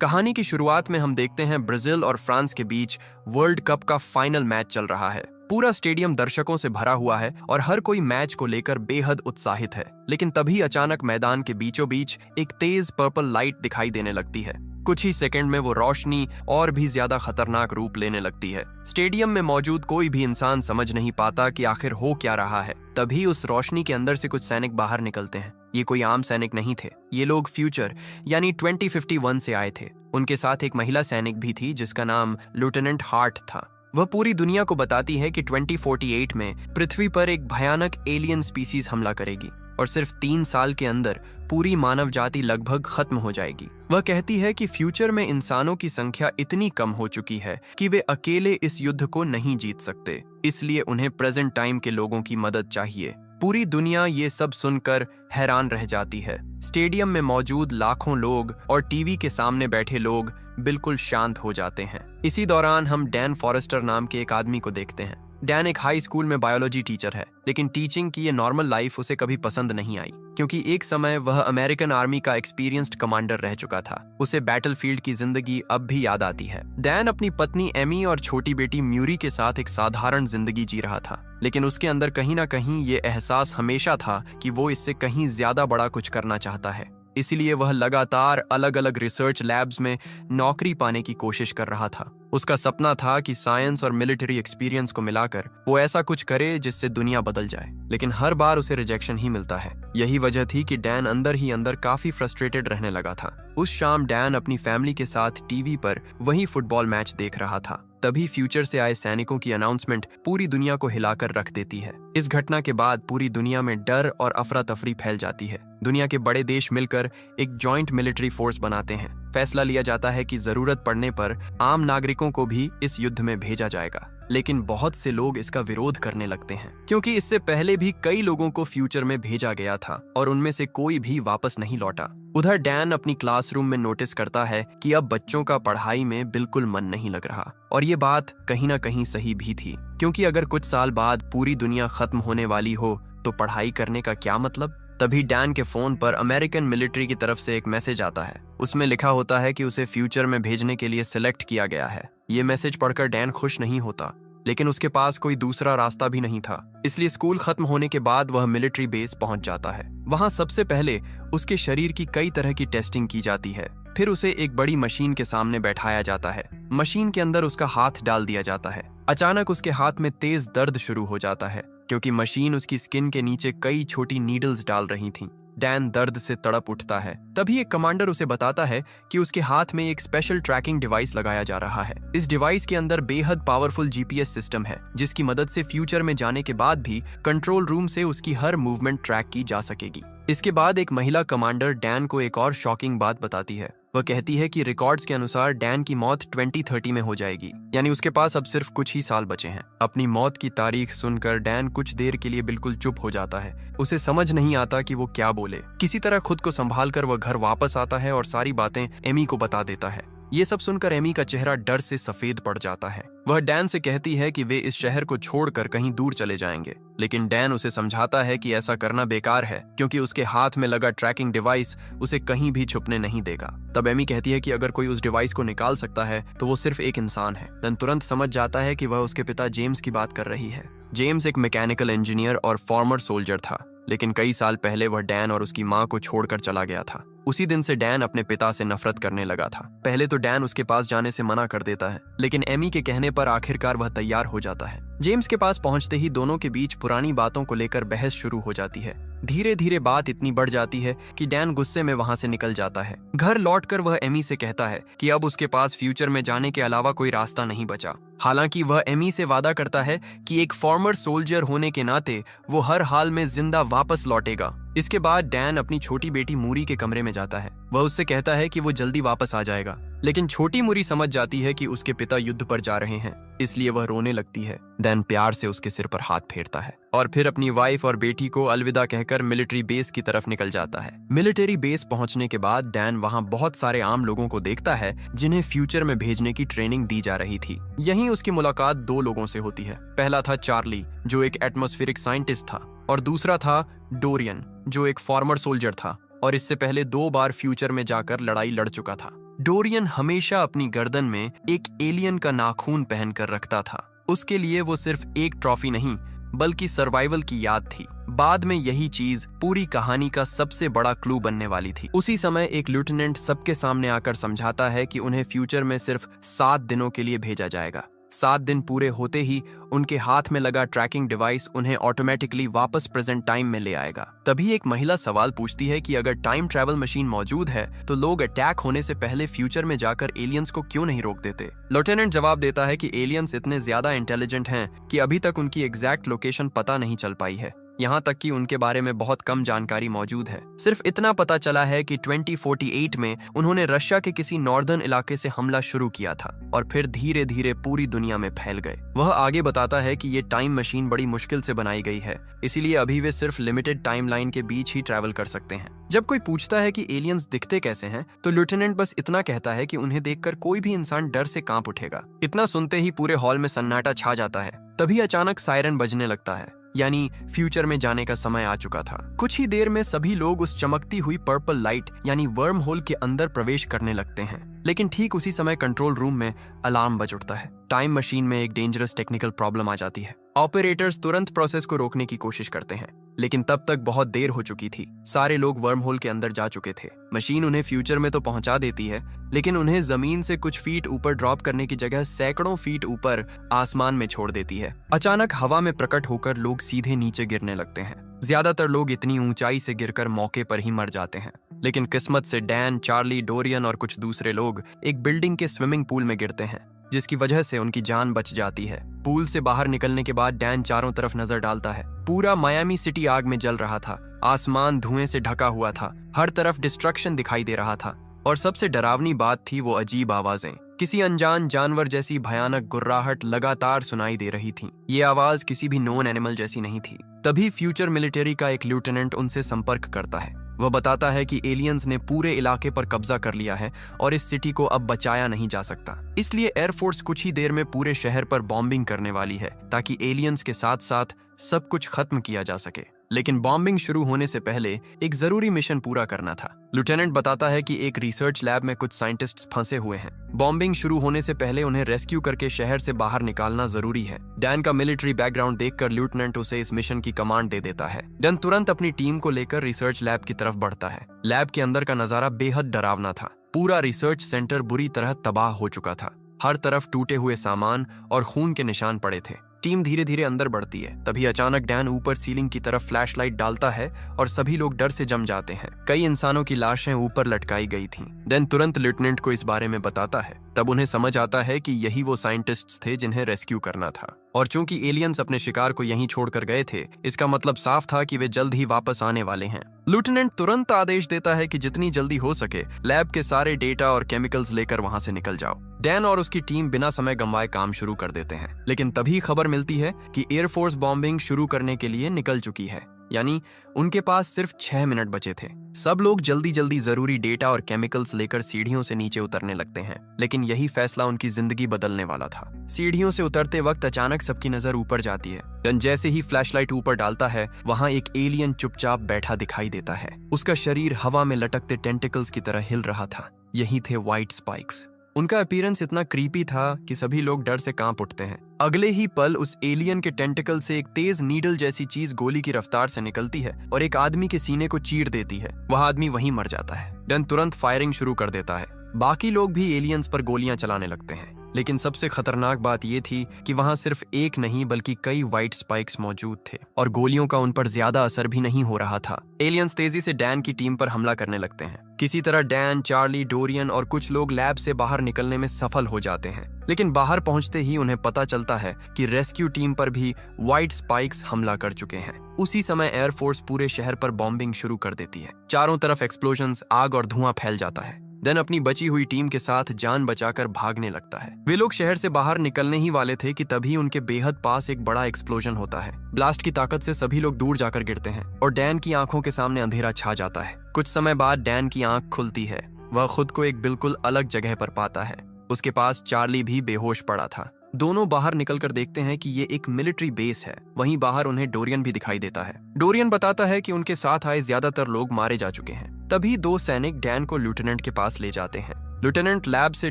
कहानी की शुरुआत में हम देखते हैं ब्राजील और फ्रांस के बीच वर्ल्ड कप का फाइनल मैच चल रहा है। पूरा स्टेडियम दर्शकों से भरा हुआ है और हर कोई मैच को लेकर बेहद उत्साहित है। लेकिन तभी अचानक मैदान के बीचों बीच एक तेज पर्पल लाइट दिखाई देने लगती है। कुछ ही सेकंड में वो रोशनी और भी ज्यादा खतरनाक रूप लेने लगती है। स्टेडियम में मौजूद कोई भी इंसान समझ नहीं पाता कि आखिर हो क्या रहा है। तभी उस रोशनी के अंदर से कुछ सैनिक बाहर निकलते हैं। ये कोई आम सैनिक नहीं थे, ये लोग फ्यूचर यानी 2051 से आए थे। उनके साथ एक महिला सैनिक भी थी जिसका नाम लेफ्टिनेंट हार्ट था। वह पूरी दुनिया को बताती है कि 2048 में पृथ्वी पर एक भयानक एलियन स्पीसीज हमला करेगी और सिर्फ 3 साल के अंदर पूरी मानव जाति लगभग खत्म हो जाएगी। वह कहती है कि फ्यूचर में इंसानों की संख्या इतनी कम हो चुकी है कि वे अकेले इस युद्ध को नहीं जीत सकते, इसलिए उन्हें प्रेजेंट टाइम के लोगों की मदद चाहिए। पूरी दुनिया ये सब सुनकर हैरान रह जाती है। स्टेडियम में मौजूद लाखों लोग और टीवी के सामने बैठे लोग बिल्कुल शांत हो जाते हैं। इसी दौरान हम डैन फॉरेस्टर नाम के एक आदमी को देखते हैं। डैन एक हाई स्कूल में बायोलॉजी टीचर है, लेकिन टीचिंग की ये नॉर्मल लाइफ उसे कभी पसंद नहीं आई, क्योंकि एक समय वह अमेरिकन आर्मी का एक्सपीरियंस्ड कमांडर रह चुका था। उसे बैटलफील्ड की जिंदगी अब भी याद आती है। डैन अपनी पत्नी एमी और छोटी बेटी म्यूरी के साथ एक साधारण जिंदगी जी रहा था, लेकिन उसके अंदर कहीं ना कहीं ये एहसास हमेशा था कि वो इससे कहीं ज्यादा बड़ा कुछ करना चाहता है। इसलिए वह लगातार अलग अलग रिसर्च लैब्स में नौकरी पाने की कोशिश कर रहा था। उसका सपना था कि साइंस और मिलिट्री एक्सपीरियंस को मिलाकर वो ऐसा कुछ करे जिससे दुनिया बदल जाए, लेकिन हर बार उसे रिजेक्शन ही मिलता है। यही वजह थी कि डैन अंदर ही अंदर काफी फ्रस्ट्रेटेड रहने लगा था। उस शाम डैन अपनी फैमिली के साथ टीवी पर वही फुटबॉल मैच देख रहा था। तभी फ्यूचर से आए सैनिकों की अनाउंसमेंट पूरी दुनिया को हिलाकर रख देती है। इस घटना के बाद पूरी दुनिया में डर और अफरा तफरी फैल जाती है। दुनिया के बड़े देश मिलकर एक जॉइंट मिलिट्री फोर्स बनाते हैं। फैसला लिया जाता है कि जरूरत पड़ने पर आम नागरिकों को भी इस युद्ध में भेजा जाएगा, लेकिन बहुत से लोग इसका विरोध करने लगते हैं, क्योंकि इससे पहले भी कई लोगों को फ्यूचर में भेजा गया था और उनमें से कोई भी वापस नहीं लौटा। उधर डैन अपनी क्लासरूम में नोटिस करता है कि अब बच्चों का पढ़ाई में बिल्कुल मन नहीं लग रहा, और ये बात कहीं ना कहीं सही भी थी, क्योंकि अगर कुछ साल बाद पूरी दुनिया खत्म होने वाली हो तो पढ़ाई करने का क्या मतलब। तभी डैन के फोन पर अमेरिकन मिलिट्री की तरफ से एक मैसेज आता है। उसमें लिखा होता है कि उसे फ्यूचर में भेजने के लिए सिलेक्ट किया गया है। ये मैसेज पढ़कर डैन खुश नहीं होता, लेकिन उसके पास कोई दूसरा रास्ता भी नहीं था। इसलिए स्कूल खत्म होने के बाद वह मिलिट्री बेस पहुंच जाता है। वहां सबसे पहले उसके शरीर की कई तरह की टेस्टिंग की जाती है। फिर उसे एक बड़ी मशीन के सामने बैठाया जाता है। मशीन के अंदर उसका हाथ डाल दिया जाता है। अचानक उसके हाथ में तेज दर्द शुरू हो जाता है, क्योंकि मशीन उसकी स्किन के नीचे कई छोटी नीडल्स डाल रही थी। डैन दर्द से तड़प उठता है। तभी एक कमांडर उसे बताता है कि उसके हाथ में एक स्पेशल ट्रैकिंग डिवाइस लगाया जा रहा है। इस डिवाइस के अंदर बेहद पावरफुल जीपीएस सिस्टम है, जिसकी मदद से फ्यूचर में जाने के बाद भी कंट्रोल रूम से उसकी हर मूवमेंट ट्रैक की जा सकेगी। इसके बाद एक महिला कमांडर डैन को एक और शॉकिंग बात बताती है। वह कहती है कि रिकॉर्ड्स के अनुसार डैन की मौत 2030 में हो जाएगी, यानी उसके पास अब सिर्फ कुछ ही साल बचे हैं। अपनी मौत की तारीख सुनकर डैन कुछ देर के लिए बिल्कुल चुप हो जाता है। उसे समझ नहीं आता कि वो क्या बोले। किसी तरह खुद को संभालकर वह घर वापस आता है और सारी बातें एमी को बता देता है। ये सब सुनकर एमी का चेहरा डर से सफेद पड़ जाता है। वह डैन से कहती है कि वे इस शहर को छोड़कर कहीं दूर चले जाएंगे, लेकिन डैन उसे समझाता है कि ऐसा करना बेकार है, क्योंकि उसके हाथ में लगा ट्रैकिंग डिवाइस उसे कहीं भी छुपने नहीं देगा। तब एमी कहती है कि अगर कोई उस डिवाइस को निकाल सकता है तो वो सिर्फ एक इंसान है। डैन तुरंत समझ जाता है कि वह उसके पिता जेम्स की बात कर रही है। जेम्स एक मैकेनिकल इंजीनियर और फॉर्मर सोल्जर था, लेकिन कई साल पहले वह डैन और उसकी माँ को छोड़कर चला गया था। उसी दिन से डैन अपने पिता से नफरत करने लगा था। पहले तो डैन उसके पास जाने से मना कर देता है, लेकिन एमी के कहने पर आखिरकार वह तैयार हो जाता है। जेम्स के पास पहुंचते ही दोनों के बीच पुरानी बातों को लेकर बहस शुरू हो जाती है। धीरे धीरे बात इतनी बढ़ जाती है कि डैन गुस्से में वहां से निकल जाता है। घर लौटकर वह एमी से कहता है कि अब उसके पास फ्यूचर में जाने के अलावा कोई रास्ता नहीं बचा। हालांकि वह एमी से वादा करता है कि एक फॉर्मर सोल्जर होने के नाते वो हर हाल में जिंदा वापस लौटेगा। इसके बाद डैन अपनी छोटी बेटी मूरी के कमरे में जाता है। वह उससे कहता है कि वो जल्दी वापस आ जाएगा, लेकिन छोटी मूरी समझ जाती है कि उसके पिता युद्ध पर जा रहे हैं, इसलिए वह रोने लगती है। डैन प्यार से उसके सिर पर हाथ फेरता है और फिर अपनी वाइफ और बेटी को अलविदा कहकर मिलिट्री बेस की तरफ निकल जाता है। मिलिट्री बेस पहुंचने के बाद डैन वहां बहुत सारे आम लोगों को देखता है जिन्हें फ्यूचर में भेजने की ट्रेनिंग दी जा रही थी। यहीं उसकी मुलाकात 2 लोगों से होती है। पहला था चार्ली, जो एक एटमॉस्फेरिक साइंटिस्ट था, और दूसरा था डोरियन, जो एक फॉर्मर सोल्जर था और इससे पहले 2 बार फ्यूचर में जाकर लड़ाई लड़ चुका था। डोरियन हमेशा अपनी गर्दन में एक एलियन का नाखून पहनकर रखता था। उसके लिए वो सिर्फ एक ट्रॉफी नहीं बल्कि सर्वाइवल की याद थी। बाद में यही चीज पूरी कहानी का सबसे बड़ा क्लू बनने वाली थी। उसी समय एक लेफ्टिनेंट सबके सामने आकर समझाता है कि उन्हें फ्यूचर में सिर्फ 7 दिनों के लिए भेजा जाएगा। 7 दिन पूरे होते ही उनके हाथ में लगा ट्रैकिंग डिवाइस उन्हें ऑटोमेटिकली वापस प्रेजेंट टाइम में ले आएगा। तभी एक महिला सवाल पूछती है कि अगर टाइम ट्रैवल मशीन मौजूद है तो लोग अटैक होने से पहले फ्यूचर में जाकर एलियंस को क्यों नहीं रोक देते। लेफ्टिनेंट जवाब देता है कि एलियंस इतने ज्यादा इंटेलिजेंट हैं कि अभी तक उनकी एग्जैक्ट लोकेशन पता नहीं चल पाई है। यहाँ तक कि उनके बारे में बहुत कम जानकारी मौजूद है। सिर्फ इतना पता चला है कि 2048 में उन्होंने रशिया के किसी नॉर्दर्न इलाके से हमला शुरू किया था और फिर धीरे धीरे पूरी दुनिया में फैल गए। वह आगे बताता है कि ये टाइम मशीन बड़ी मुश्किल से बनाई गई है, इसीलिए अभी वे सिर्फ लिमिटेड टाइमलाइन के बीच ही ट्रैवल कर सकते हैं। जब कोई पूछता है कि एलियंस दिखते कैसे हैं, तो लेफ्टिनेंट बस इतना कहता है कि उन्हें देखकर कोई भी इंसान डर से कांप उठेगा। इतना सुनते ही पूरे हॉल में सन्नाटा छा जाता है। तभी अचानक सायरन बजने लगता है, यानी फ्यूचर में जाने का समय आ चुका था। कुछ ही देर में सभी लोग उस चमकती हुई पर्पल लाइट यानी वर्म होल के अंदर प्रवेश करने लगते हैं। लेकिन ठीक उसी समय कंट्रोल रूम में अलार्म बज उठता है। टाइम मशीन में एक डेंजरस टेक्निकल प्रॉब्लम आ जाती है। ऑपरेटर्स तुरंत प्रोसेस को रोकने की कोशिश करते हैं, लेकिन तब तक बहुत देर हो चुकी थी। सारे लोग वर्म होल के अंदर जा चुके थे। मशीन उन्हें फ्यूचर में तो पहुंचा देती है, लेकिन उन्हें जमीन से कुछ फीट ऊपर ड्रॉप करने की जगह सैकड़ों फीट ऊपर आसमान में छोड़ देती है। अचानक हवा में प्रकट होकर लोग सीधे नीचे गिरने लगते हैं। ज्यादातर लोग इतनी ऊंचाई से गिरकर मौके पर ही मर जाते हैं, लेकिन किस्मत से डैन, चार्ली, डोरियन और कुछ दूसरे लोग एक बिल्डिंग के स्विमिंग पूल में गिरते हैं, जिसकी वजह से उनकी जान बच जाती है। पूल से बाहर निकलने के बाद डैन चारों तरफ नजर डालता है। पूरा मायामी सिटी आग में जल रहा था। आसमान धुएं से ढका हुआ था। हर तरफ डिस्ट्रक्शन दिखाई दे रहा था। और सबसे डरावनी बात थी वो अजीब आवाजें। किसी अनजान जानवर जैसी भयानक गुर्राहट लगातार सुनाई दे रही थी। ये आवाज किसी भी नोन एनिमल जैसी नहीं थी। तभी फ्यूचर मिलिट्री का एक लेफ्टिनेंट उनसे संपर्क करता है। वह बताता है कि एलियंस ने पूरे इलाके पर कब्जा कर लिया है और इस सिटी को अब बचाया नहीं जा सकता। इसलिए एयरफोर्स कुछ ही देर में पूरे शहर पर बॉम्बिंग करने वाली है, ताकि एलियंस के साथ साथ सब कुछ खत्म किया जा सके। लेकिन बॉम्बिंग शुरू होने से पहले एक जरूरी मिशन पूरा करना था। लेफ्टिनेंट बताता है कि एक रिसर्च लैब में कुछ साइंटिस्ट्स फंसे हुए हैं। बॉम्बिंग शुरू होने से पहले उन्हें रेस्क्यू करके शहर से बाहर निकालना जरूरी है। डैन का मिलिट्री बैकग्राउंड देखकर लेफ्टिनेंट उसे इस मिशन की कमांड दे देता है। डैन तुरंत अपनी टीम को लेकर रिसर्च लैब की तरफ बढ़ता है। लैब के अंदर का नजारा बेहद डरावना था। पूरा रिसर्च सेंटर बुरी तरह तबाह हो चुका था। हर तरफ टूटे हुए सामान और खून के निशान पड़े थे। टीम धीरे धीरे अंदर बढ़ती है। तभी अचानक डैन ऊपर सीलिंग की तरफ फ्लैशलाइट डालता है और सभी लोग डर से जम जाते हैं। कई इंसानों की लाशें ऊपर लटकाई गई थीं। डैन तुरंत लेफ्टिनेंट को इस बारे में बताता है। तब उन्हें समझ आता है कि यही वो साइंटिस्ट्स थे जिन्हें रेस्क्यू करना था। और चूंकि एलियंस अपने शिकार को यहीं छोड़कर गए थे, इसका मतलब साफ था कि वे जल्द ही वापस आने वाले हैं। लेफ्टिनेंट तुरंत आदेश देता है कि जितनी जल्दी हो सके लैब के सारे डेटा और केमिकल्स लेकर वहां से निकल जाओ। डैन और उसकी टीम बिना समय गंवाए काम शुरू कर देते हैं। लेकिन तभी खबर मिलती है कि एयरफोर्स बॉम्बिंग शुरू करने के लिए निकल चुकी है, यानी उनके पास सिर्फ 6 मिनट बचे थे। सब लोग जल्दी जल्दी जरूरी डेटा और केमिकल्स लेकर सीढ़ियों से नीचे उतरने लगते हैं। लेकिन यही फैसला उनकी जिंदगी बदलने वाला था। सीढ़ियों से उतरते वक्त अचानक सबकी नजर ऊपर जाती है। डन जैसे ही फ्लैशलाइट ऊपर डालता है, वहां एक एलियन चुपचाप बैठा दिखाई देता है। उसका शरीर हवा में लटकते टेंटिकल्स की तरह हिल रहा था। यही थे व्हाइट स्पाइक्स। उनका अपीयरेंस इतना क्रीपी था कि सभी लोग डर से कांप उठते हैं। अगले ही पल उस एलियन के टेंटिकल से एक तेज नीडल जैसी चीज गोली की रफ्तार से निकलती है और एक आदमी के सीने को चीर देती है। वह आदमी वहीं मर जाता है। डन तुरंत फायरिंग शुरू कर देता है। बाकी लोग भी एलियंस पर गोलियां चलाने लगते हैं। लेकिन सबसे खतरनाक बात यह थी कि वहां सिर्फ एक नहीं बल्कि कई व्हाइट स्पाइक्स मौजूद थे और गोलियों का उन पर ज्यादा असर भी नहीं हो रहा था। एलियंस तेजी से डैन की टीम पर हमला करने लगते हैं। किसी तरह डैन, चार्ली, डोरियन और कुछ लोग लैब से बाहर निकलने में सफल हो जाते हैं। लेकिन बाहर पहुंचते ही उन्हें पता चलता है कि रेस्क्यू टीम पर भी व्हाइट स्पाइक्स हमला कर चुके हैं। उसी समय एयरफोर्स पूरे शहर पर बॉम्बिंग शुरू कर देती है। चारों तरफ एक्सप्लोजन्स, आग और धुआं फैल जाता है। डैन अपनी बची हुई टीम के साथ जान बचाकर भागने लगता है। वे लोग शहर से बाहर निकलने ही वाले थे कि तभी उनके बेहद पास एक बड़ा एक्सप्लोजन होता है। ब्लास्ट की ताकत से सभी लोग दूर जाकर गिरते हैं और डैन की आंखों के सामने अंधेरा छा जाता है। कुछ समय बाद डैन की आंख खुलती है। वह खुद को एक बिल्कुल अलग जगह पर पाता है। उसके पास चार्ली भी बेहोश पड़ा था। दोनों बाहर निकलकर देखते हैं कि ये एक मिलिट्री बेस है। वहीं बाहर उन्हें डोरियन भी दिखाई देता है। डोरियन बताता है कि उनके साथ आए ज्यादातर लोग मारे जा चुके हैं। तभी 2 सैनिक डैन को लेफ्टिनेंट के पास ले जाते हैं। लेफ्टिनेंट लैब से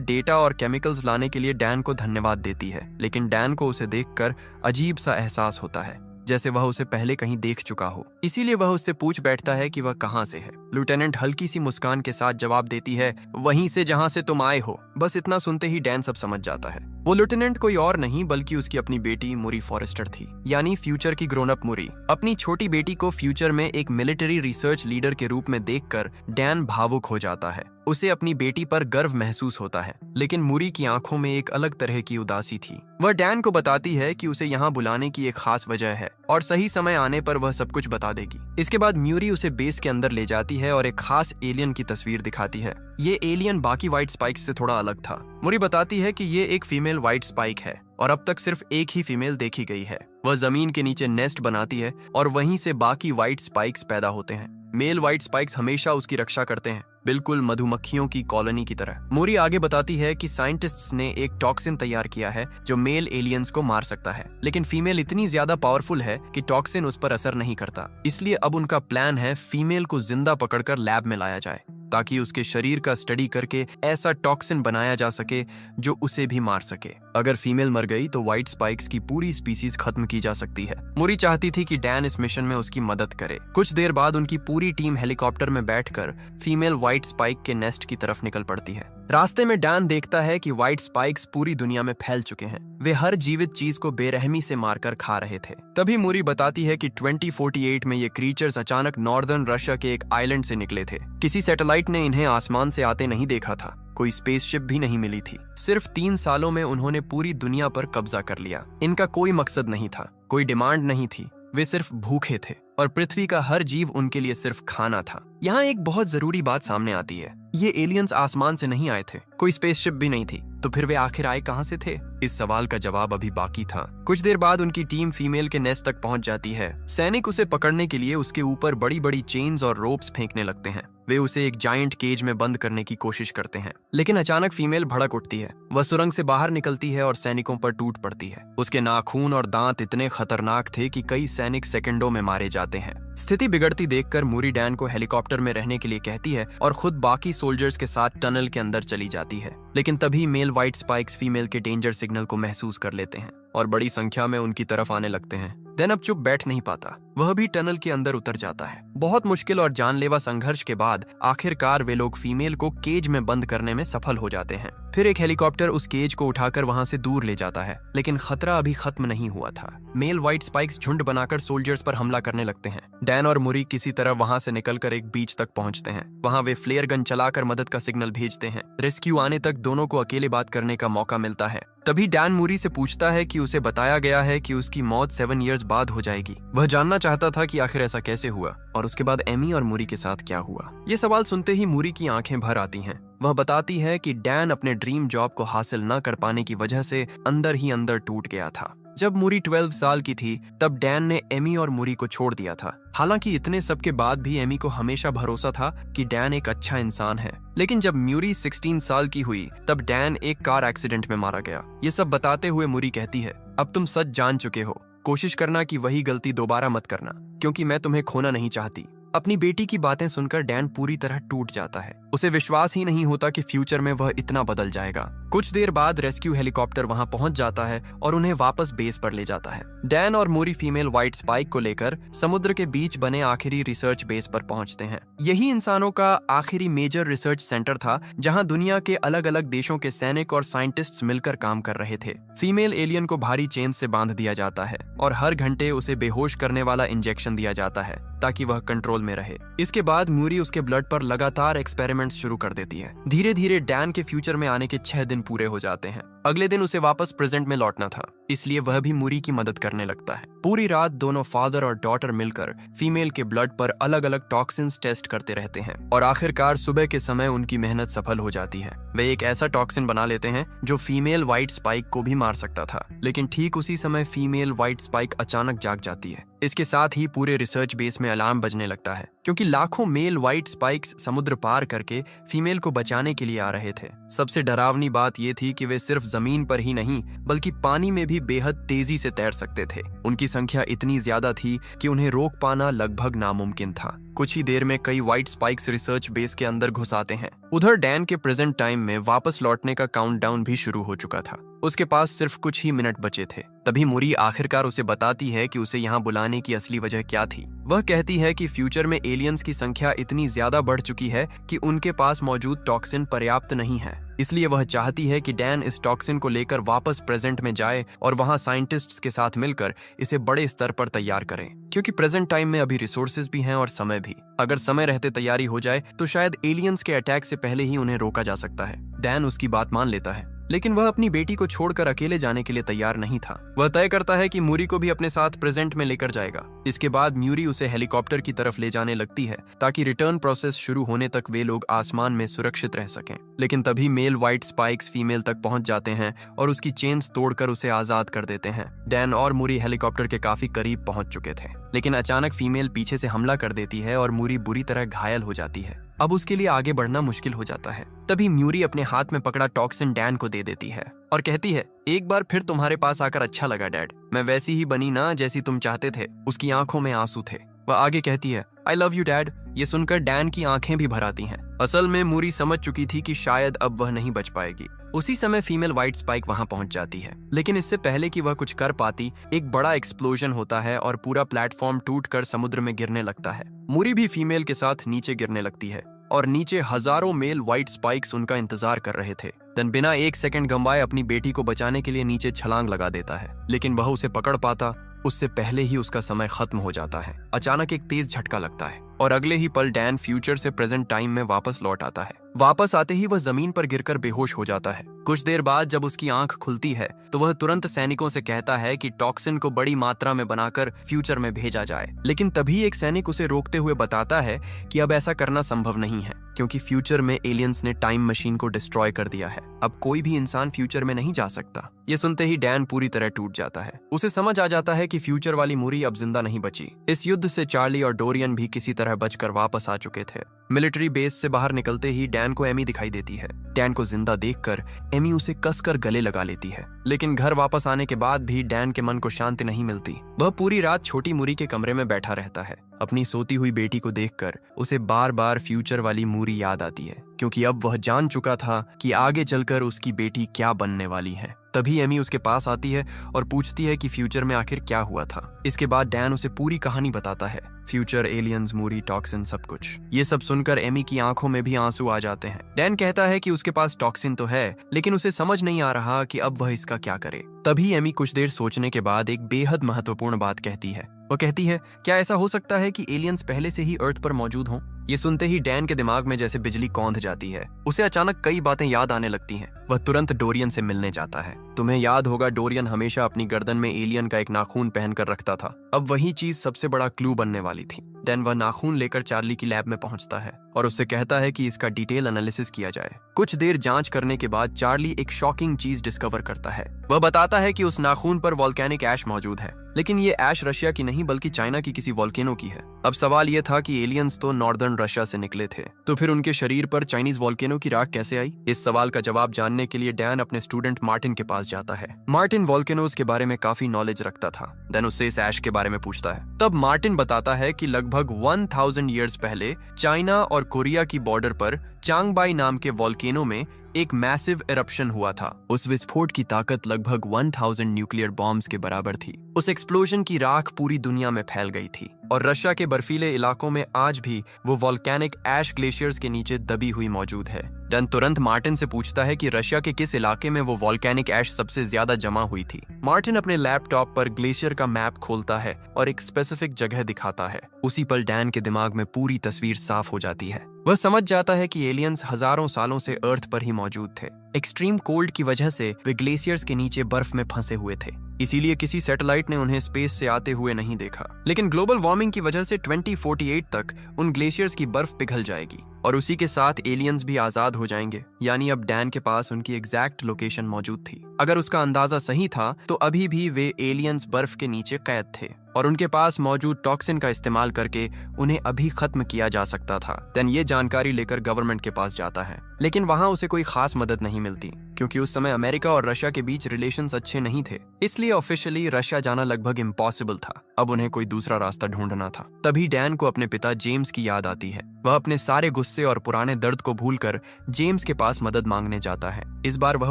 डेटा और केमिकल्स लाने के लिए डैन को धन्यवाद देती है, लेकिन डैन को उसे देखकर अजीब सा एहसास होता है, जैसे वह उसे पहले कहीं देख चुका हो। इसीलिए वह उससे पूछ बैठता है कि वह कहाँ से है। लेफ्टिनेंट हल्की सी मुस्कान के साथ जवाब देती है, वहीं से जहाँ से तुम आए हो। बस इतना सुनते ही डैन सब समझ जाता है। वो लेफ्टिनेंट कोई और नहीं बल्कि उसकी अपनी बेटी मुरी फॉरेस्टर थी, यानी फ्यूचर की ग्रोन अप मुरी। अपनी छोटी बेटी को फ्यूचर में एक मिलिट्री रिसर्च लीडर के रूप में देखकर डैन भावुक हो जाता है। उसे अपनी बेटी पर गर्व महसूस होता है, लेकिन मुरी की आंखों में एक अलग तरह की उदासी थी। वह डैन को बताती है कि उसे यहाँ बुलाने की एक खास वजह है और सही समय आने पर वह सब कुछ बता देगी। इसके बाद म्यूरी उसे बेस के अंदर ले जाती है और एक खास एलियन की तस्वीर दिखाती है। ये एलियन बाकी व्हाइट स्पाइक्स से थोड़ा अलग था। मुरी बताती है कि ये एक फीमेल व्हाइट स्पाइक है और अब तक सिर्फ एक ही फीमेल देखी गई है। वह जमीन के नीचे नेस्ट बनाती है और वहीं से बाकी व्हाइट स्पाइक्स पैदा होते हैं। मेल व्हाइट स्पाइक्स हमेशा उसकी रक्षा करते हैं, बिल्कुल मधुमक्खियों की कॉलोनी की तरह। मोरी आगे बताती है कि साइंटिस्ट्स ने एक टॉक्सिन तैयार किया है जो मेल एलियंस को मार सकता है, लेकिन फीमेल इतनी ज्यादा पावरफुल है कि टॉक्सिन उस पर असर नहीं करता। इसलिए अब उनका प्लान है फीमेल को जिंदा पकड़कर लैब में लाया जाए ताकि उसके शरीर का स्टडी करके ऐसा टॉक्सिन बनाया जा सके जो उसे भी मार सके। अगर फीमेल मर गई तो व्हाइट स्पाइक्स की पूरी स्पीसीज खत्म की जा सकती है। मोरी चाहती थी कि डैन इस मिशन में उसकी मदद करे। कुछ देर बाद उनकी पूरी टीम हेलीकॉप्टर में बैठकर फीमेल व्हाइट स्पाइक के नेस्ट की तरफ निकल पड़ती है। रास्ते में डैन देखता है कि व्हाइट स्पाइक्स पूरी दुनिया में फैल चुके हैं। वे हर जीवित चीज को बेरहमी से मारकर खा रहे थे। तभी मोरी बताती है कि 2048 में ये क्रीचर्स अचानक नॉर्दर्न रशिया के एक आइलैंड से निकले थे। किसी सैटेलाइट ने इन्हें आसमान से आते नहीं देखा था, कोई स्पेसशिप भी नहीं मिली थी। सिर्फ 3 सालों में उन्होंने पूरी दुनिया पर कब्जा कर लिया। इनका कोई मकसद नहीं था, कोई डिमांड नहीं थी, वे सिर्फ भूखे थे और पृथ्वी का हर जीव उनके लिए सिर्फ खाना था। यहाँ एक बहुत जरूरी बात सामने आती है, ये एलियंस आसमान से नहीं आए थे, कोई स्पेसशिप भी नहीं थी, तो फिर वे आखिर आए कहाँ से थे? इस सवाल का जवाब अभी बाकी था। कुछ देर बाद उनकी टीम फीमेल के नेस्ट तक पहुंच जाती है। सैनिक उसे पकड़ने के लिए उसके ऊपर बड़ी बड़ी चेन्स और रोप्स फेंकने लगते हैं। वे उसे एक जायंट केज में बंद करने की कोशिश करते हैं, लेकिन अचानक फीमेल भड़क उठती है। वह सुरंग से बाहर निकलती है और सैनिकों पर टूट पड़ती है। उसके नाखून और दांत इतने खतरनाक थे कि कई सैनिक सेकंडों में मारे जाते हैं। स्थिति बिगड़ती देखकर मोरी डैन को हेलीकॉप्टर में रहने के लिए कहती है और खुद बाकी सोल्जर्स के साथ टनल के अंदर चली जाती है। लेकिन तभी मेल व्हाइट स्पाइक्स फीमेल के डेंजर सिग्नल को महसूस कर लेते हैं और बड़ी संख्या में उनकी तरफ आने लगते हैं। डैन अब चुप बैठ नहीं पाता, वह भी टनल के अंदर उतर जाता है। बहुत मुश्किल और जानलेवा संघर्ष के बाद आखिरकार वे लोग फीमेल को केज में बंद करने में सफल हो जाते हैं। फिर एक हेलीकॉप्टर उस केज को उठाकर वहां से दूर ले जाता है, लेकिन खतरा अभी खत्म नहीं हुआ था। मेल व्हाइट स्पाइक्स झुंड बनाकर सोल्जर्स पर हमला करने लगते हैं। डैन और मुरी किसी तरह वहां से निकलकर एक बीच तक पहुंचते हैं। वहां वे फ्लेयर गन चलाकर मदद का सिग्नल भेजते हैं। रेस्क्यू आने तक दोनों को अकेले बात करने का मौका मिलता है। तभी डैन मुरी से पूछता है कि उसे बताया गया है कि उसकी मौत 7 इयर्स बाद हो जाएगी। वह जानना चाहता था कि आखिर ऐसा कैसे हुआ और उसके बाद एमी और मुरी के साथ क्या हुआ। ये सवाल सुनते ही मुरी की आंखें भर आती हैं। वह बताती है कि डैन अपने ड्रीम जॉब को हासिल न कर पाने की वजह से अंदर ही अंदर टूट गया था। जब मुरी 12 साल की थी तब डैन ने एमी और मुरी को छोड़ दिया था। हालांकि इतने सब के बाद भी एमी को हमेशा भरोसा था कि डैन एक अच्छा इंसान है। लेकिन जब म्यूरी 16 साल की हुई तब डैन एक कार एक्सीडेंट में मारा गया। ये सब बताते हुए मुरी कहती है, अब तुम सच जान चुके हो, कोशिश करना कि वही गलती दोबारा मत करना, क्योंकि मैं तुम्हें खोना नहीं चाहती। अपनी बेटी की बातें सुनकर डैन पूरी तरह टूट जाता है। उसे विश्वास ही नहीं होता कि फ्यूचर में वह इतना बदल जाएगा। कुछ देर बाद रेस्क्यू हेलीकॉप्टर वहां पहुंच जाता है और उन्हें वापस बेस पर ले जाता है। डैन और मोरी फीमेल व्हाइट स्पाइक को लेकर समुद्र के बीच बने आखिरी रिसर्च बेस पर पहुंचते हैं। यही इंसानों का आखिरी मेजर रिसर्च सेंटर था, जहां दुनिया के अलग अलग देशों के सैनिक और साइंटिस्ट्स मिलकर काम कर रहे थे। फीमेल एलियन को भारी चेन से बांध दिया जाता है और हर घंटे उसे बेहोश करने वाला इंजेक्शन दिया जाता है ताकि वह कंट्रोल में रहे। इसके बाद मूरी उसके ब्लड पर लगातार एक्सपेरिमेंट्स शुरू कर देती है। धीरे धीरे डैन के फ्यूचर में आने के 6 दिन पूरे हो जाते हैं। अगले दिन उसे वापस प्रेजेंट में लौटना था, इसलिए वह भी मूरी की मदद करने लगता है। पूरी रात दोनों फादर और डॉटर मिलकर फीमेल के ब्लड पर अलग अलग टॉक्सिन्स टेस्ट करते रहते हैं और आखिरकार सुबह के समय उनकी मेहनत सफल हो जाती है। वे एक ऐसा टॉक्सिन बना लेते हैं जो फीमेल व्हाइट स्पाइक को भी मार सकता था। लेकिन ठीक उसी समय फीमेल व्हाइट स्पाइक अचानक जाग जाती है। इसके साथ ही पूरे रिसर्च बेस में अलार्म बजने लगता है, क्योंकि लाखों मेल व्हाइट स्पाइक्स समुद्र पार करके फीमेल को बचाने के लिए आ रहे थे। सबसे डरावनी बात यह थी कि वे सिर्फ जमीन पर ही नहीं बल्कि पानी में भी बेहद तेजी से तैर सकते थे। उनकी संख्या इतनी ज्यादा थी कि उन्हें रोक पाना लगभग नामुमकिन था। कुछ ही देर में कई व्हाइट स्पाइक्स रिसर्च बेस के अंदर घुस आते हैं। उधर डैन के प्रेजेंट टाइम में वापस लौटने का काउंटडाउन भी शुरू हो चुका था। उसके पास सिर्फ कुछ ही मिनट बचे थे। तभी मुरी आखिरकार उसे बताती है कि उसे यहाँ बुलाने की असली वजह क्या थी। वह कहती है कि फ्यूचर में एलियंस की संख्या इतनी ज्यादा बढ़ चुकी है कि उनके पास मौजूद टॉक्सिन पर्याप्त नहीं है, इसलिए वह चाहती है कि डैन इस टॉक्सिन को लेकर वापस प्रेजेंट में जाए और वहां साइंटिस्ट्स के साथ मिलकर इसे बड़े स्तर पर तैयार करें, क्योंकि प्रेजेंट टाइम में अभी रिसोर्सेज भी हैं और समय भी। अगर समय रहते तैयारी हो जाए तो शायद एलियंस के अटैक से पहले ही उन्हें रोका जा सकता है। डैन उसकी बात मान लेता है, लेकिन वह अपनी बेटी को छोड़कर अकेले जाने के लिए तैयार नहीं था। वह तय करता है कि मूरी को भी अपने साथ प्रेजेंट में लेकर जाएगा। इसके बाद म्यूरी उसे हेलीकॉप्टर की तरफ ले जाने लगती है ताकि रिटर्न प्रोसेस शुरू होने तक वे लोग आसमान में सुरक्षित रह सकें। लेकिन तभी मेल व्हाइट स्पाइक्स फीमेल तक पहुंच जाते हैं और उसकी चेन्स तोड़कर उसे आजाद कर देते हैं। डैन और मूरी हेलीकॉप्टर के काफी करीब पहुंच चुके थे, लेकिन अचानक फीमेल पीछे से हमला कर देती है और मूरी बुरी तरह घायल हो जाती है। अब उसके लिए आगे बढ़ना मुश्किल हो जाता है। तभी म्यूरी अपने हाथ में पकड़ा टॉक्सिन डैन को दे देती है और कहती है, एक बार फिर तुम्हारे पास आकर अच्छा लगा डैड, मैं वैसी ही बनी ना जैसी तुम चाहते थे। उसकी आंखों में आंसू थे। वह आगे कहती है, आई लव यू डैड। ये सुनकर डैन की आंखें भी भर आती हैं। असल में मूरी समझ चुकी थी कि शायद अब वह नहीं बच पाएगी। उसी समय फीमेल व्हाइट स्पाइक वहां पहुंच जाती है, लेकिन इससे पहले कि वह कुछ कर पाती, एक बड़ा एक्सप्लोजन होता है और पूरा प्लेटफॉर्म टूटकर समुद्र में गिरने लगता है। मूरी भी फीमेल के साथ नीचे गिरने लगती है और नीचे हजारों मेल व्हाइट स्पाइक्स उनका इंतजार कर रहे थे। डैन बिना एक सेकंड गंवाए अपनी बेटी को बचाने के लिए नीचे छलांग लगा देता है, लेकिन वह उसे पकड़ पाता उससे पहले ही उसका समय खत्म हो जाता है। अचानक एक तेज झटका लगता है और अगले ही पल डैन फ्यूचर से प्रेजेंट टाइम में वापस लौट आता है। वापस आते ही वह जमीन पर गिरकर बेहोश हो जाता है। कुछ देर बाद जब उसकी आंख खुलती है तो वह तुरंत सैनिकों से कहता है कि टॉक्सिन को बड़ी मात्रा में बनाकर फ्यूचर में भेजा जाए, लेकिन तभी एक सैनिक उसे रोकते हुए बताता है कि अब ऐसा करना संभव नहीं है, क्योंकि फ्यूचर में एलियंस ने टाइम मशीन को डिस्ट्रॉय कर दिया है। अब कोई भी इंसान फ्यूचर में नहीं जा सकता। ये सुनते ही डैन पूरी तरह टूट जाता है। उसे समझ आ जाता है कि फ्यूचर वाली मूरी अब जिंदा नहीं बची। इस युद्ध से चार्ली और डोरियन भी किसी तरह बचकर वापस आ चुके थे। मिलिट्री बेस से बाहर निकलते ही डैन को एमी दिखाई देती है। डैन को जिंदा देखकर एमी उसे कसकर गले लगा लेती है, लेकिन घर वापस आने के बाद भी डैन के मन को शांति नहीं मिलती। वह पूरी रात छोटी मूरी के कमरे में बैठा रहता है। अपनी सोती हुई बेटी को देखकर उसे बार बार फ्यूचर वाली मूरी याद आती है, क्योंकि अब वह जान चुका था कि आगे चलकर उसकी बेटी क्या बनने वाली है। तभी एमी उसके पास आती है और पूछती है कि फ्यूचर में आखिर क्या हुआ था। इसके बाद डैन उसे पूरी कहानी बताता है, फ्यूचर, एलियंस, मूरी, टॉक्सिन, सब कुछ। ये सब सुनकर एमी की आंखों में भी आंसू आ जाते हैं। डैन कहता है कि उसके पास टॉक्सिन तो है, लेकिन उसे समझ नहीं आ रहा कि अब वह इसका क्या करे। तभी एमी कुछ देर सोचने के बाद एक बेहद महत्वपूर्ण बात कहती है। वह कहती है, क्या ऐसा हो सकता है कि एलियंस पहले से ही अर्थ पर मौजूद हों? ये सुनते ही डैन के दिमाग में जैसे बिजली कौंध जाती है। उसे अचानक कई बातें याद आने लगती हैं। वह तुरंत डोरियन से मिलने जाता है। तुम्हें याद होगा, डोरियन हमेशा अपनी गर्दन में एलियन का एक नाखून पहनकर रखता था। अब वही चीज सबसे बड़ा क्लू बनने वाली थी। डैन वह नाखून लेकर चार्ली की लैब में पहुंचता है और उससे कहता है कि इसका डिटेल एनालिसिस किया जाए। कुछ देर जांच करने के बाद चार्ली एक शॉकिंग चीज डिस्कवर करता है। वह बताता है कि उस नाखून पर वॉल्केनिक ऐश मौजूद है, लेकिन ये ऐश रशिया की नहीं बल्कि चाइना की किसी वॉल्केनो की है। अब सवाल ये था कि एलियंस तो नॉर्दर्न रशिया से निकले थे, तो फिर उनके शरीर पर चाइनीज वॉल्केनो की राख कैसे आई? इस सवाल का जवाब जानने के लिए डैन अपने स्टूडेंट मार्टिन के पास जाता है। मार्टिन वॉल्केनोज के बारे में काफी नॉलेज रखता था। डैन उससे इस ऐश के बारे में पूछता है। तब मार्टिन बताता है कि लगभग 1000 ईयर्स पहले चाइना और कोरिया की बॉर्डर पर चांगबाई नाम के वॉल्केनो में एक मैसिव इरप्शन हुआ था। उस विस्फोट की ताकत लगभग 1000 न्यूक्लियर बॉम्ब्स के बराबर थी। उस एक्सप्लोजन की राख पूरी दुनिया में फैल गई थी और रशिया के बर्फीले इलाकों में आज भी वो वॉल्केनिक ऐश ग्लेशियर्स के नीचे दबी हुई मौजूद है। डैन तुरंत मार्टिन से पूछता है कि रशिया के किस इलाके में वो वॉल्केनिक ऐश सबसे ज्यादा जमा हुई थी। मार्टिन अपने लैपटॉप पर ग्लेशियर का मैप खोलता है और एक स्पेसिफिक जगह दिखाता है। उसी पल डैन के दिमाग में पूरी तस्वीर साफ हो जाती है। वह समझ जाता है कि एलियंस हजारों सालों से अर्थ पर ही मौजूद थे। एक्सट्रीम कोल्ड की वजह से वे ग्लेशियर्स के नीचे बर्फ में फंसे हुए थे, इसीलिए किसी सैटेलाइट ने उन्हें स्पेस से आते हुए नहीं देखा। लेकिन ग्लोबल वार्मिंग की वजह से 2048 तक उन ग्लेशियर्स की बर्फ पिघल जाएगी और उसी के साथ एलियंस भी आजाद हो जाएंगे। यानी अब डैन के पास उनकी एग्जैक्ट लोकेशन मौजूद थी। अगर उसका अंदाजा सही था तो अभी भी वे एलियंस बर्फ के नीचे कैद थे और उनके पास मौजूद टॉक्सिन का इस्तेमाल करके उन्हें अभी खत्म किया जा सकता था। देन ये जानकारी लेकर गवर्नमेंट के पास जाता है, लेकिन वहां उसे कोई खास मदद नहीं मिलती, क्योंकि उस समय अमेरिका और रशिया के बीच रिलेशंस अच्छे नहीं थे, इसलिए ऑफिशियली रशिया जाना लगभग इम्पॉसिबल था। अब उन्हें कोई दूसरा रास्ता ढूंढना था। तभी डैन को अपने पिता जेम्स की याद आती है। वह अपने सारे गुस्से और पुराने दर्द को भूलकर जेम्स के पास मदद मांगने जाता है। इस बार वह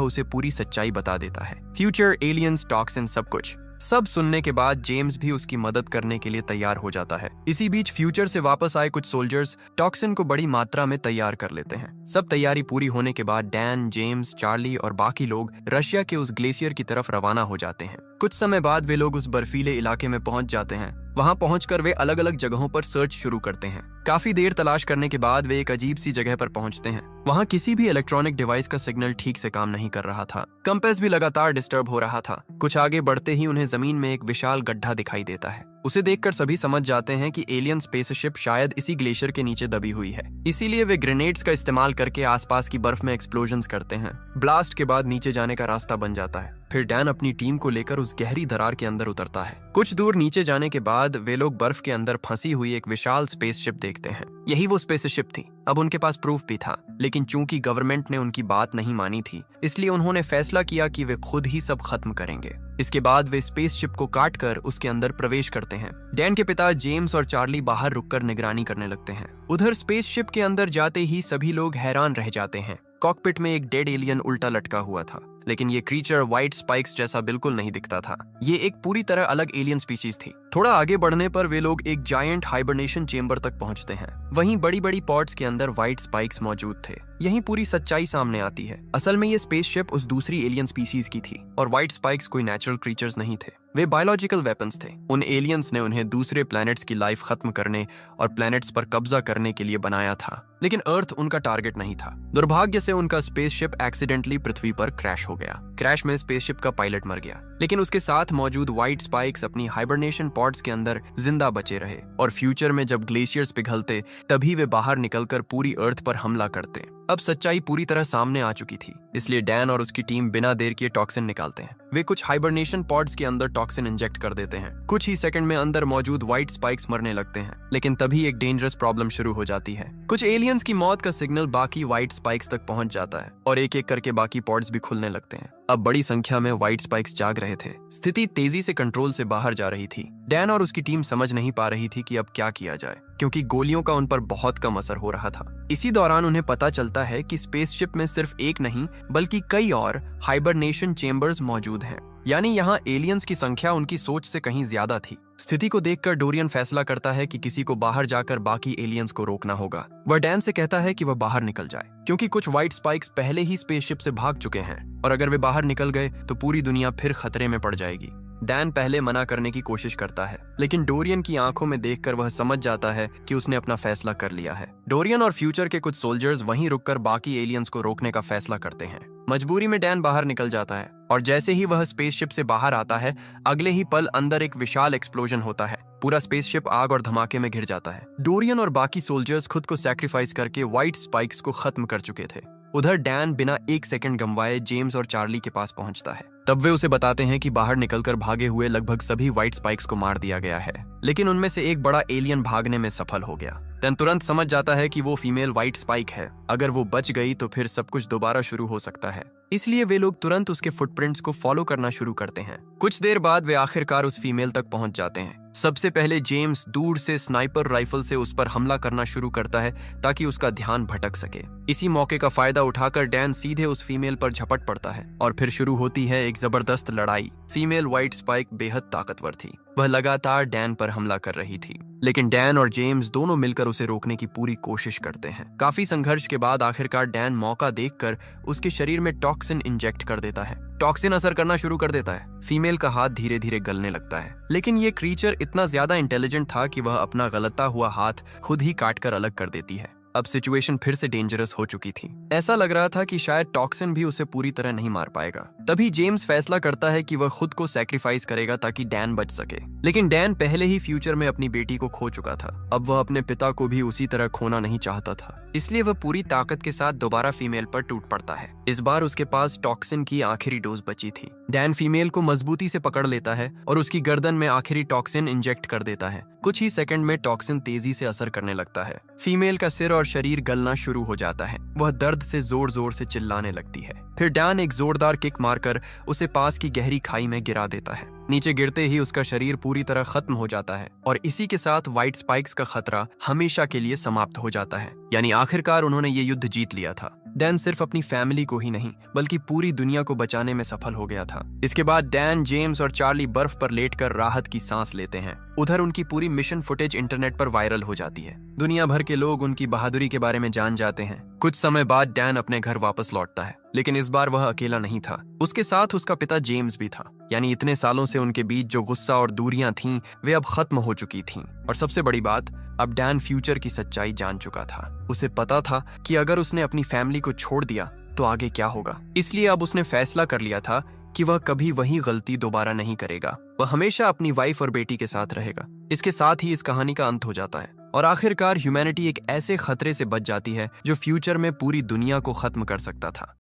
उसे पूरी सच्चाई बता देता है, फ्यूचर, एलियंस, टॉक्सिन, सब कुछ। सब सुनने के बाद जेम्स भी उसकी मदद करने के लिए तैयार हो जाता है। इसी बीच फ्यूचर से वापस आए कुछ सोल्जर्स टॉक्सिन को बड़ी मात्रा में तैयार कर लेते हैं। सब तैयारी पूरी होने के बाद डैन, जेम्स, चार्ली और बाकी लोग रशिया के उस ग्लेशियर की तरफ रवाना हो जाते हैं। कुछ समय बाद वे लोग उस बर्फीले इलाके में पहुंच जाते हैं। वहां पहुंचकर वे अलग अलग जगहों पर सर्च शुरू करते हैं। काफी देर तलाश करने के बाद वे एक अजीब सी जगह पर पहुंचते हैं। वहां किसी भी इलेक्ट्रॉनिक डिवाइस का सिग्नल ठीक से काम नहीं कर रहा था। कंपास भी लगातार डिस्टर्ब हो रहा था। कुछ आगे बढ़ते ही उन्हें जमीन में एक विशाल गड्ढा दिखाई देता है। उसे देखकर सभी समझ जाते हैं कि एलियन स्पेसशिप शायद इसी ग्लेशियर के नीचे दबी हुई है। इसीलिए वे ग्रेनेड्स का इस्तेमाल करके आसपास की बर्फ में एक्सप्लोजन्स करते हैं। ब्लास्ट के बाद नीचे जाने का रास्ता बन जाता है। फिर डैन अपनी टीम को लेकर उस गहरी दरार के अंदर उतरता है। कुछ दूर नीचे जाने के बाद वे लोग बर्फ के अंदर फंसी हुई एक विशाल स्पेसशिप देखते हैं। यही वो स्पेसशिप थी। अब उनके पास प्रूफ भी था, लेकिन चूंकि गवर्नमेंट ने उनकी बात नहीं मानी थी, इसलिए उन्होंने फैसला किया कि वे खुद ही सब खत्म करेंगे। इसके बाद वे स्पेसशिप को काटकर उसके अंदर प्रवेश करते हैं। डैन के पिता जेम्स और चार्ली बाहर रुककर निगरानी करने लगते हैं। उधर स्पेसशिप के अंदर जाते ही सभी लोग हैरान रह जाते हैं। कॉकपिट में एक डेड एलियन उल्टा लटका हुआ था, लेकिन ये क्रीचर व्हाइट स्पाइक्स जैसा बिल्कुल नहीं दिखता था। ये एक पूरी तरह अलग एलियन स्पीशीज थी। थोड़ा आगे बढ़ने पर वे लोग एक जायंट हाइबरनेशन चेंबर तक पहुंचते हैं। वहीं बड़ी बड़ी पॉड्स के अंदर व्हाइट स्पाइक्स मौजूद थे। यहीं पूरी सच्चाई सामने आती है। असल में ये स्पेसशिप उस दूसरी एलियन स्पीशीज की थी और व्हाइट स्पाइक्स कोई नेचुरल क्रीचर्स नहीं थे। वे बायोलॉजिकल वेपन्स थे। उन एलियंस ने उन्हें दूसरे प्लैनेट्स की लाइफ खत्म करने और प्लैनेट्स पर कब्जा करने के लिए बनाया था, लेकिन अर्थ उनका टारगेट नहीं था। दुर्भाग्य से उनका स्पेसशिप एक्सीडेंटली पृथ्वी पर क्रैश हो गया। क्रैश में स्पेसशिप का पायलट मर गया, लेकिन उसके साथ मौजूद व्हाइट स्पाइक्स अपनी हाइबरनेशन पॉड्स के अंदर जिंदा बचे रहे। और फ्यूचर में जब ग्लेशियर्स पिघलते तभी वे बाहर निकलकर पूरी अर्थ पर हमला करते। अब सच्चाई पूरी तरह सामने आ चुकी थी, इसलिए डैन और उसकी टीम बिना देर किए टॉक्सिन निकालते हैं। वे कुछ हाइबरनेशन पॉड्स के अंदर टॉक्सिन इंजेक्ट कर देते हैं। कुछ ही सेकंड में अंदर मौजूद व्हाइट स्पाइक्स मरने लगते हैं, लेकिन तभी एक डेंजरस प्रॉब्लम शुरू हो जाती है। कुछ एलियंस की मौत का सिग्नल बाकी व्हाइट स्पाइक्स तक पहुंच जाता है और एक एक करके बाकी पॉड्स भी खुलने लगते हैं। अब बड़ी संख्या में व्हाइट स्पाइक्स जाग रहे थे। स्थिति तेजी से कंट्रोल से बाहर जा रही थी। डैन और उसकी टीम समझ नहीं पा रही थी कि अब क्या किया जाए, क्योंकि गोलियों का उन पर बहुत कम असर हो रहा था। इसी दौरान उन्हें पता चलता है कि स्पेसशिप में सिर्फ एक नहीं बल्कि कई और हाइबरनेशन चेंबर्स मौजूद हैं। यानी यहाँ एलियंस की संख्या उनकी सोच से कहीं ज्यादा थी। स्थिति को देखकर डोरियन फैसला करता है कि किसी को बाहर जाकर बाकी एलियंस को रोकना होगा। वह डैन से कहता है कि वह बाहर निकल जाए, क्योंकि कुछ व्हाइट स्पाइक्स पहले ही स्पेसशिप से भाग चुके हैं और अगर वे बाहर निकल गए तो पूरी दुनिया फिर खतरे में पड़ जाएगी। डैन पहले मना करने की कोशिश करता है, लेकिन डोरियन की आंखों में देखकर वह समझ जाता है कि उसने अपना फैसला कर लिया है। डोरियन और फ्यूचर के कुछ सोल्जर्स वहीं रुककर बाकी एलियंस को रोकने का फैसला करते हैं। मजबूरी में डैन बाहर निकल जाता है और जैसे ही वह स्पेसशिप से बाहर आता है, अगले ही पल अंदर एक विशाल एक्सप्लोजन होता है। पूरा स्पेसशिप आग और धमाके में घिर जाता है। डोरियन और बाकी सोल्जर्स खुद को सैक्रिफाइस करके व्हाइट स्पाइक्स को खत्म कर चुके थे। उधर डैन बिना एक सेकंड गंवाए जेम्स और चार्ली के पास पहुंचता है। तब वे उसे बताते हैं कि बाहर निकलकर भागे हुए लगभग सभी व्हाइट स्पाइक्स को मार दिया गया है, लेकिन उनमें से एक बड़ा एलियन भागने में सफल हो गया। डैन तुरंत समझ जाता है कि वो फीमेल व्हाइट स्पाइक है। अगर वो बच गई तो फिर सब कुछ दोबारा शुरू हो सकता है। इसलिए वे लोग तुरंत उसके फुटप्रिंट्स को फॉलो करना शुरू करते हैं। कुछ देर बाद वे आखिरकार उस फीमेल तक पहुंच जाते हैं। सबसे पहले जेम्स दूर से स्नाइपर राइफल से उस पर हमला करना शुरू करता है ताकि उसका ध्यान भटक सके। इसी मौके का फायदा उठाकर डैन सीधे उस फीमेल पर झपट पड़ता है और फिर शुरू होती है एक जबरदस्त लड़ाई। फीमेल व्हाइट स्पाइक बेहद ताकतवर थी। वह लगातार डैन पर हमला कर रही थी, लेकिन डैन और जेम्स दोनों मिलकर उसे रोकने की पूरी कोशिश करते हैं। काफी संघर्ष के बाद आखिरकार डैन मौका देखकर उसके शरीर में टॉक्सिन इंजेक्ट कर देता है। टॉक्सिन असर करना शुरू कर देता है। फीमेल का हाथ धीरे धीरे गलने लगता है, लेकिन ये क्रीचर इतना ज्यादा इंटेलिजेंट था कि वह अपना गलता हुआ हाथ खुद ही काट कर अलग कर देती है। अब सिचुएशन फिर से डेंजरस हो चुकी थी। ऐसा लग रहा था कि शायद टॉक्सिन भी उसे पूरी तरह नहीं मार पाएगा। तभी जेम्स फैसला करता है कि वह खुद को सैक्रिफाइस करेगा ताकि डैन बच सके, लेकिन डैन पहले ही फ्यूचर में अपनी बेटी को खो चुका था। अब वह अपने पिता को भी उसी तरह खोना नहीं चाहता था, इसलिए वह पूरी ताकत के साथ दोबारा फीमेल पर टूट पड़ता है। इस बार उसके पास टॉक्सिन की आखिरी डोज बची थी। डैन फीमेल को मजबूती से पकड़ लेता है और उसकी गर्दन में आखिरी टॉक्सिन इंजेक्ट कर देता है। कुछ ही सेकंड में टॉक्सिन तेजी से असर करने लगता है। फीमेल का सिर और शरीर गलना शुरू हो जाता है। वह दर्द से जोर जोर से चिल्लाने लगती है। फिर डैन एक जोरदार किक मारकर उसे पास की गहरी खाई में गिरा देता है। नीचे गिरते ही उसका शरीर पूरी तरह खत्म हो जाता है और इसी के साथ व्हाइट स्पाइक्स का खतरा हमेशा के लिए समाप्त हो जाता है। यानी आखिरकार उन्होंने ये युद्ध जीत लिया था। डैन सिर्फ अपनी फैमिली को ही नहीं बल्कि पूरी दुनिया को बचाने में सफल हो गया था। इसके बाद डैन, जेम्स और चार्ली बर्फ पर लेटकर राहत की सांस लेते हैं। उधर उनकी पूरी मिशन फुटेज इंटरनेट पर वायरल हो जाती है। दुनिया भर के लोग उनकी बहादुरी के बारे में जान जाते हैं। कुछ समय बाद डैन अपने घर वापस लौटता है, लेकिन इस बार वह अकेला नहीं था। उसके साथ उसका पिता जेम्स भी था। यानी इतने सालों से उनके बीच जो गुस्सा और दूरियां थीं, वे अब खत्म हो चुकी थीं। और सबसे बड़ी बात, अब डैन फ्यूचर की सच्चाई जान चुका था। उसे पता था कि अगर उसने अपनी फैमिली को छोड़ दिया तो आगे क्या होगा। इसलिए अब उसने फैसला कर लिया था कि वह कभी वही गलती दोबारा नहीं करेगा। वह हमेशा अपनी वाइफ और बेटी के साथ रहेगा। इसके साथ ही इस कहानी का अंत हो जाता है और आखिरकार ह्यूमैनिटी एक ऐसे खतरे से बच जाती है जो फ्यूचर में पूरी दुनिया को खत्म कर सकता था।